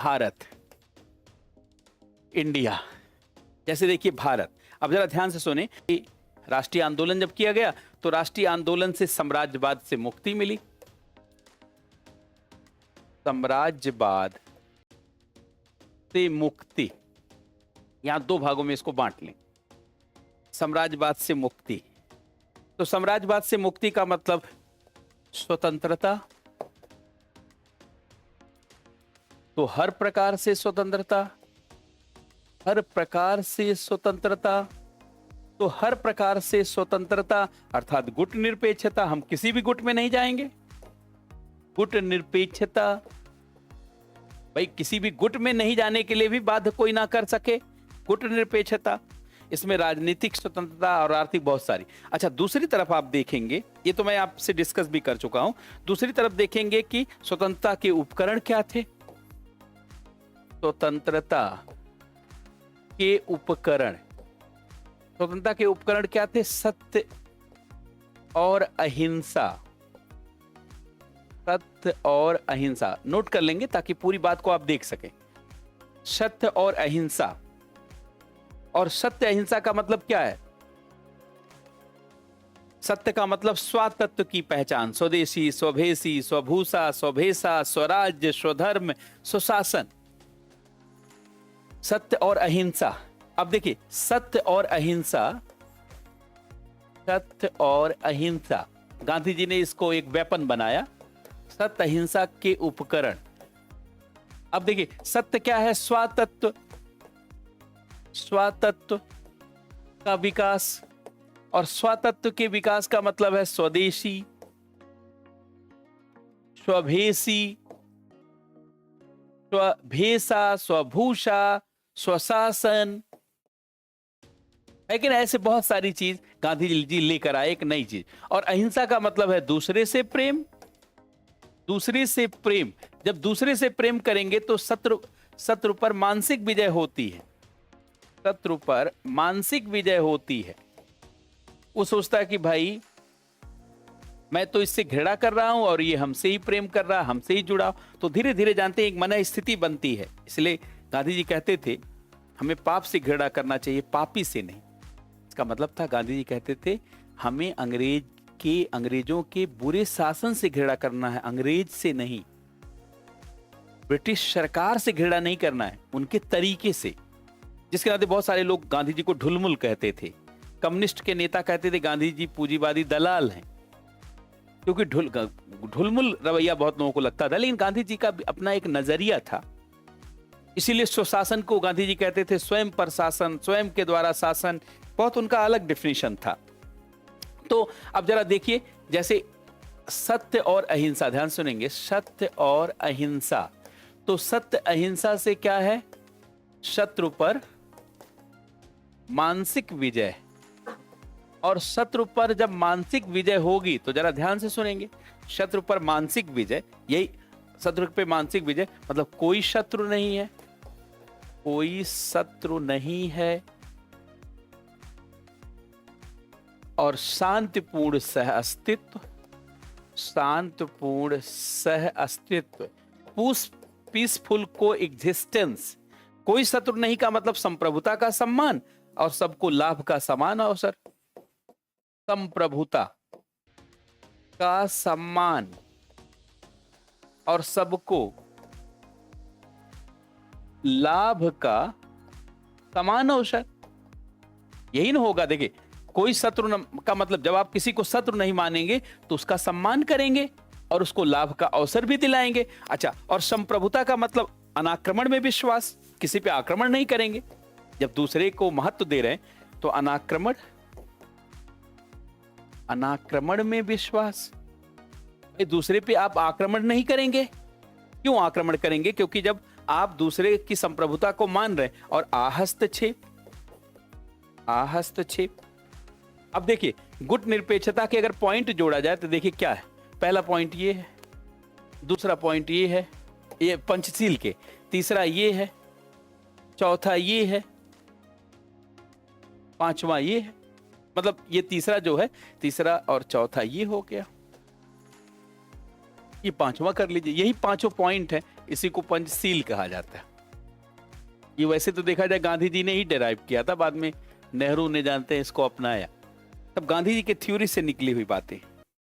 Bharat, India. जैसे देखिए भारत, अब जरा ध्यान से सुने कि राष्ट्रीय आंदोलन जब किया गया तो राष्ट्रीय आंदोलन से साम्राज्यवाद से मुक्ति मिली। साम्राज्यवाद से मुक्ति, यहां दो भागों में इसको बांट लें। साम्राज्यवाद से मुक्ति, तो साम्राज्यवाद से मुक्ति का मतलब स्वतंत्रता, तो हर प्रकार से स्वतंत्रता, हर प्रकार से स्वतंत्रता, तो हर प्रकार से स्वतंत्रता अर्थात गुट निरपेक्षता। हम किसी भी गुट में नहीं जाएंगे। गुट निरपेक्षता, भाई किसी भी गुट में नहीं जाने के लिए भी बाध्य कोई ना कर सके। गुट निरपेक्षता, इसमें राजनीतिक स्वतंत्रता और आर्थिक बहुत सारी। अच्छा, दूसरी तरफ आप देखेंगे, ये तो मैं आपसे डिस्कस भी कर चुका हूं, दूसरी तरफ देखेंगे कि स्वतंत्रता के उपकरण क्या थे। स्वतंत्रता के उपकरण, स्वतंत्रता के उपकरण क्या थे? सत्य और अहिंसा। सत्य और अहिंसा नोट कर लेंगे ताकि पूरी बात को आप देख सकें। सत्य और अहिंसा, और सत्य अहिंसा का मतलब क्या है? सत्य का मतलब स्वातत्व की पहचान, स्वदेशी, स्वभेशी, स्वभूषा, स्वभेषा, स्वराज्य, स्वधर्म, स्वशासन। सत्य और अहिंसा। अब देखिए, सत्य और अहिंसा, सत्य और अहिंसा, गांधी जी ने इसको एक वेपन बनाया, सत्य अहिंसा के उपकरण। अब देखिए, सत्य क्या है? स्वातत्व, स्वातत्व का विकास, और स्वातत्व के विकास का मतलब है स्वदेशी, स्वभेशी, स्वभेषा, स्वभूषा, स्वशासन। लेकिन ऐसे बहुत सारी चीज गांधी जी लेकर आए, एक नई चीज। और अहिंसा का मतलब है दूसरे से प्रेम, दूसरे से प्रेम। जब दूसरे से प्रेम करेंगे तो शत्रु पर मानसिक विजय होती है, शत्रु पर मानसिक विजय होती है। वो सोचता है कि भाई मैं तो इससे घृणा कर रहा हूं और ये हमसे ही प्रेम कर रहा, हमसे ही जुड़ा। तो धीरे धीरे जानते हैं एक मन स्थिति बनती है। इसलिए गांधी जी कहते थे हमें पाप से घृणा करना चाहिए, पापी से नहीं। इसका मतलब था, गांधी जी कहते थे हमें अंग्रेजों के बुरे शासन से घृणा करना है, अंग्रेज से नहीं। ब्रिटिश सरकार से घृणा नहीं करना है, उनके तरीके से। जिसके नाते बहुत सारे लोग गांधी जी को ढुलमुल कहते थे। कम्युनिस्ट के नेता कहते थे गांधी जी पूंजीवादी दलाल हैं, क्योंकि ढुलमुल रवैया बहुत लोगों को लगता था। लेकिन गांधी जी का अपना एक नजरिया था। इसीलिए स्वशासन को गांधी जी कहते थे स्वयं पर शासन, स्वयं के द्वारा शासन। बहुत उनका अलग डेफिनेशन था। तो अब जरा देखिए, जैसे सत्य और अहिंसा, ध्यान सुनेंगे, सत्य और अहिंसा। तो सत्य अहिंसा से क्या है? शत्रु पर मानसिक विजय। और शत्रु पर जब मानसिक विजय होगी, तो जरा ध्यान से सुनेंगे, शत्रु पर मानसिक विजय, यही शत्रु पे मानसिक विजय मतलब कोई शत्रु नहीं है, कोई शत्रु नहीं है, और शांतिपूर्ण सह अस्तित्व, शांतिपूर्ण सह अस्तित्व, पीसफुल को एग्जिस्टेंस। कोई शत्रु नहीं का मतलब संप्रभुता का सम्मान और सबको लाभ का समान अवसर। संप्रभुता का सम्मान और सबको लाभ का समान अवसर, यही ना होगा। देखिए, कोई शत्रु का मतलब जब आप किसी को शत्रु नहीं मानेंगे तो उसका सम्मान करेंगे और उसको लाभ का अवसर भी दिलाएंगे। अच्छा, और संप्रभुता का मतलब अनाक्रमण में विश्वास, किसी पे आक्रमण नहीं करेंगे। जब दूसरे को महत्व दे रहे हैं तो अनाक्रमण में विश्वास। दूसरे पे आप आक्रमण नहीं करेंगे। क्यों आक्रमण करेंगे? क्योंकि जब आप दूसरे की संप्रभुता को मान रहे हैं। और आहस्तक्षेप, आहस्तक्षेप। अब देखिए, गुट निरपेक्षता के अगर पॉइंट जोड़ा जाए तो देखिए क्या है। पहला पॉइंट ये है, दूसरा पॉइंट ये है, ये पंचशील के, तीसरा ये है, चौथा ये है, पांचवा ये है। मतलब ये तीसरा जो है, तीसरा और चौथा ये हो गया, ये पांचवा कर लीजिए। यही पांचों पॉइंट है। इसी को पंचशील कहा जाता है। ये वैसे तो देखा जाए गांधी जी ने ही डेराइव किया था, बाद में नेहरू ने जानते हैं इसको अपनाया। तब गांधी जी के थ्योरी से निकली हुई बातें।